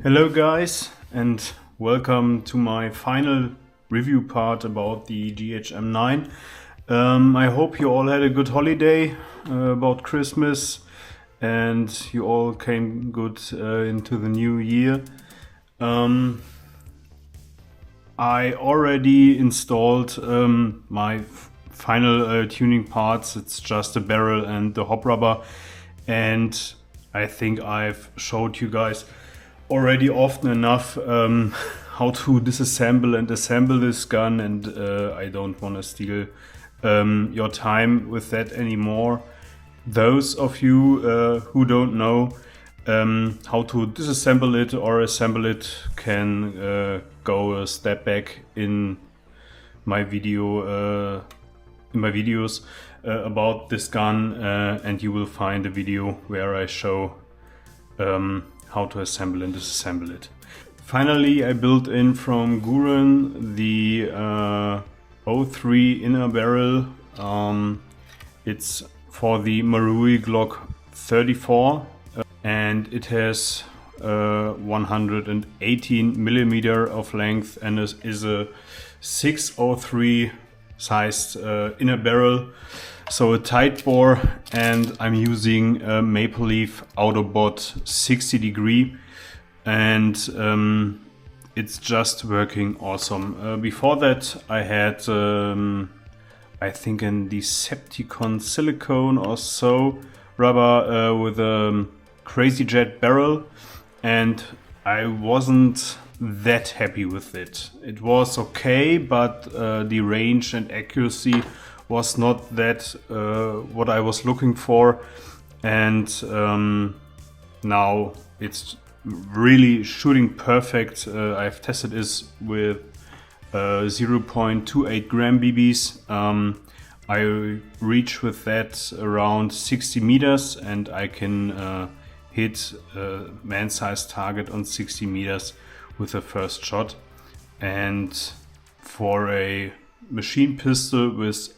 Hello guys, and welcome to my final review part about the GHM-9. I hope you all had a good holiday about Christmas and you all came good into the new year. I already installed my final tuning parts. It's just the barrel and the hop rubber, and I think I've showed you guys already often enough how to disassemble and assemble this gun, and I don't want to steal your time with that anymore. Those of you who don't know how to disassemble it or assemble it can go a step back in my videos about this gun, and you will find a video where I show how to assemble and disassemble it. Finally, I built in from Guren the 03 inner barrel. It's for the Marui Glock 34, and it has 118 millimeter of length and is a 603 sized inner barrel, so a tight bore, and I'm using a Maple Leaf Autobot 60 degree, and it's just working awesome. Before that I had I think a Decepticon silicone or so rubber with a Crazy Jet barrel, and I wasn't that happy with it. It was okay, but the range and accuracy was not that what I was looking for, and now it's really shooting perfect. I've tested this with 0.28 gram BBs. I reach with that around 60 meters, and I can hit a man-sized target on 60 meters with the first shot. And for a machine pistol with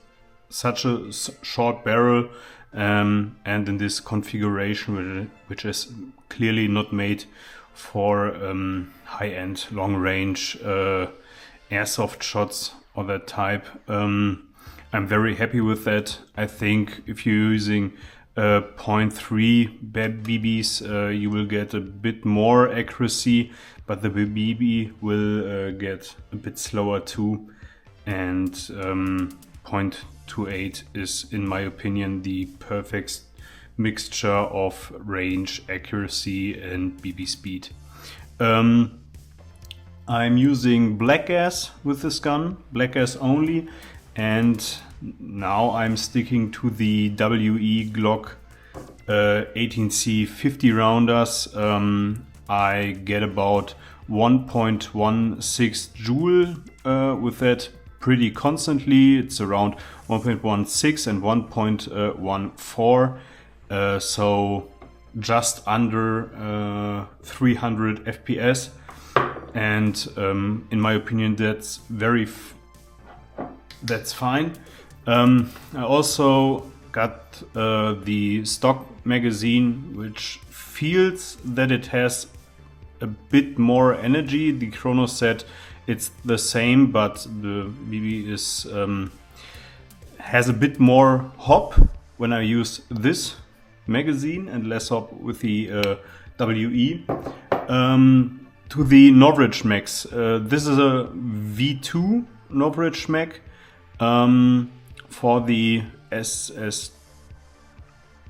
such a short barrel and in this configuration, which is clearly not made for high-end long-range airsoft shots or that type, I'm very happy with that. I think if you're using 0.3 BBs, you will get a bit more accuracy, but the BB will get a bit slower too, and 0.28 is, in my opinion, the perfect mixture of range, accuracy and BB speed. I'm using black gas with this gun, black gas only, and now I'm sticking to the WE Glock 18C 50 rounders. I get about 1.16 joule with that pretty constantly. It's around 1.16 and 1.14, so just under 300 FPS, and in my opinion that's fine. I also got the stock magazine, which feels that it has a bit more energy. The Chrono said it's the same, but the BB is has a bit more hop when I use this magazine and less hop with the WE. To the Norwich Max, this is a V2 Norwich Mac for the SS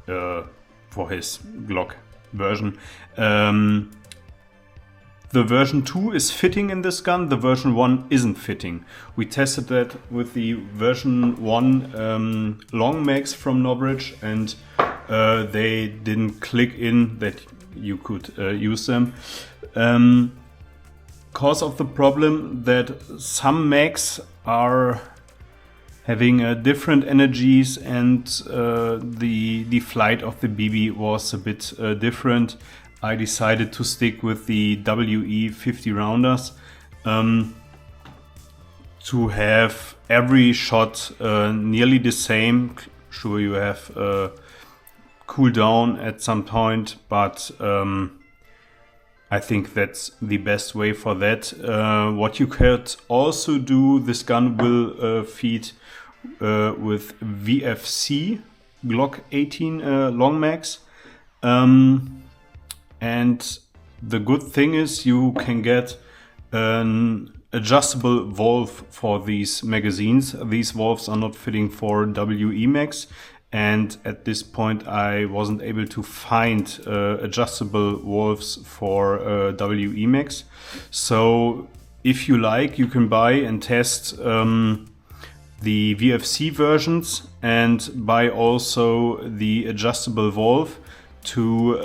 for his Glock version. The version 2 is fitting in this gun, the version 1 isn't fitting. We tested that with the version 1 long mags from Norwich, and they didn't click in that you could use them. Cause of the problem that some mags are having different energies, and the flight of the BB was a bit different. I decided to stick with the WE 50 rounders to have every shot nearly the same. Sure, you have cool down at some point, but I think that's the best way for that. What you could also do, this gun will feed with VFC Glock 18 long mags. And the good thing is you can get an adjustable valve for these magazines. These valves are not fitting for WE mags. And at this point, I wasn't able to find adjustable valves for WE mags. So if you like, you can buy and test the VFC versions and buy also the adjustable valve to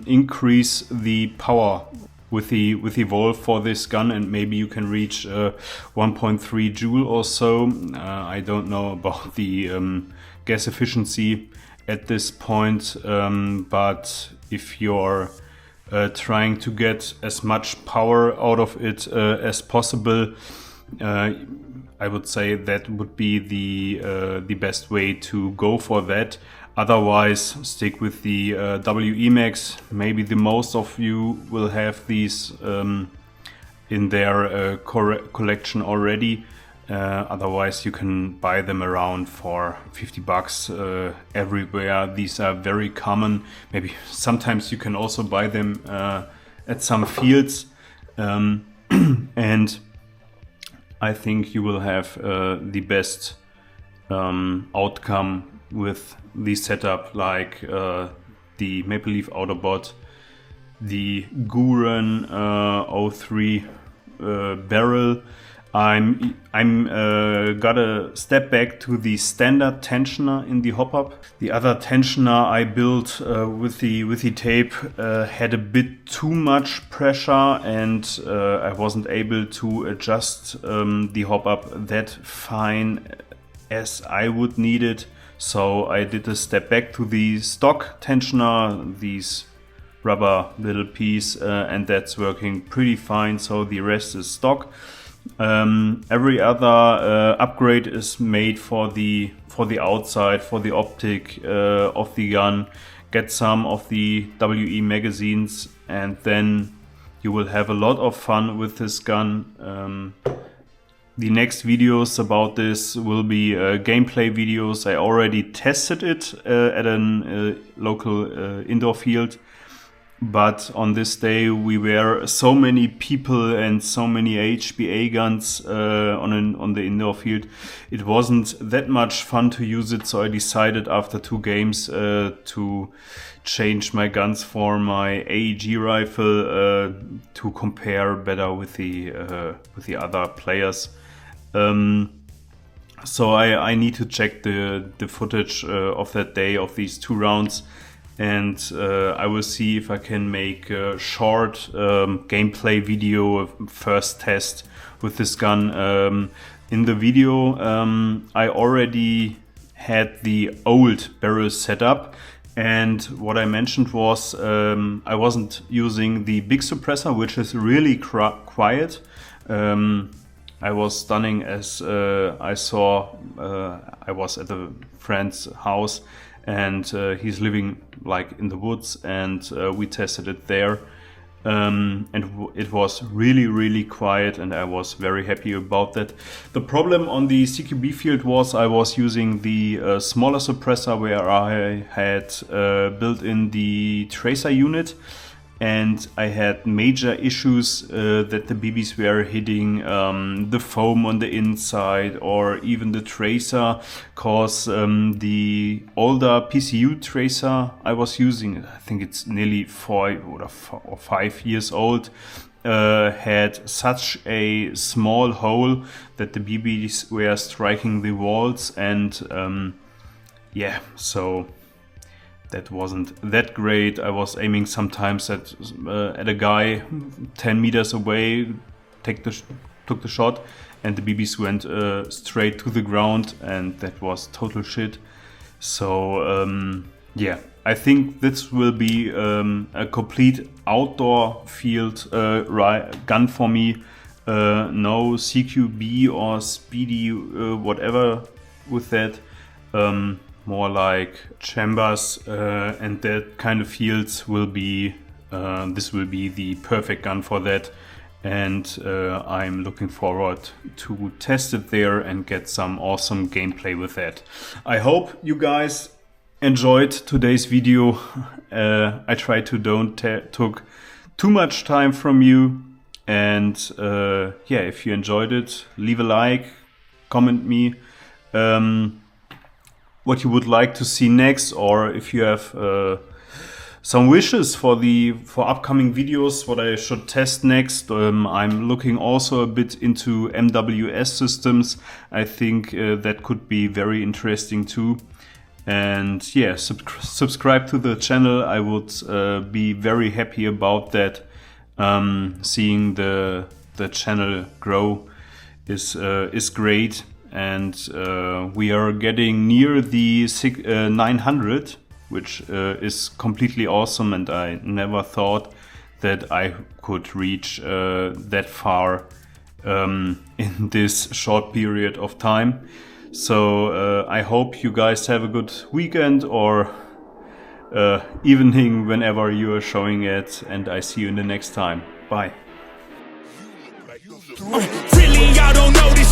increase the power with the valve for this gun, and maybe you can reach 1.3 joule or so. I don't know about the gas efficiency at this point, but if you're trying to get as much power out of it as possible, I would say that would be the best way to go for that. Otherwise, stick with the WE mags. Maybe the most of you will have these in their collection already. Otherwise, you can buy them around for 50 bucks everywhere. These are very common. Maybe sometimes you can also buy them at some fields. And I think you will have the best outcome with the setup, like the Maple Leaf Autobot, the Guren 03 barrel. I'm gotta step back to the standard tensioner in the hop-up. The other tensioner I built with the tape had a bit too much pressure, and I wasn't able to adjust the hop-up that fine as I would need it. So I did a step back to the stock tensioner, these rubber little piece, and that's working pretty fine. So the rest is stock. Every other upgrade is made for the outside, for the optic of the gun. Get some of the WE magazines, and then you will have a lot of fun with this gun. The next videos about this will be gameplay videos. I already tested it at a local indoor field. But on this day we were so many people and so many HBA guns on the indoor field. It wasn't that much fun to use it, so I decided after 2 games to change my guns for my AEG rifle to compare better with the other players. So I need to check the footage of that day of these 2 rounds. And I will see if I can make a short gameplay video, first test with this gun. In the video, I already had the old barrel set up, and what I mentioned was I wasn't using the big suppressor, which is really quiet. I was stunning as I saw I was at a friend's house, and he's living like in the woods, and we tested it there, and it was really quiet, and I was very happy about that. The problem on the CQB field was I was using the smaller suppressor, where I had built in the tracer unit, and I had major issues that the BBs were hitting the foam on the inside or even the tracer, cause the older PCU tracer I was using, I think it's nearly 4 or 5 years old, had such a small hole that the BBs were striking the walls, and yeah, so that wasn't that great. I was aiming sometimes at a guy 10 meters away, took the shot, and the BBs went straight to the ground, and that was total shit. So yeah, I think this will be a complete outdoor field gun for me. No CQB or speedy whatever with that. More like chambers and that kind of fields will be this will be the perfect gun for that. And I'm looking forward to test it there and get some awesome gameplay with that. I hope you guys enjoyed today's video. I try to don't took too much time from you. And yeah, if you enjoyed it, leave a like, comment me what you would like to see next, or if you have some wishes for upcoming videos, what I should test next. I'm looking also a bit into MWS systems. I think that could be very interesting too. And yeah, subscribe to the channel. I would be very happy about that. Seeing the channel grow is great, and we are getting near the 900. Which is completely awesome, and I never thought that I could reach that far in this short period of time. So I hope you guys have a good weekend or evening whenever you are showing it, and I see you in the next time. Bye. Really, y'all don't know this.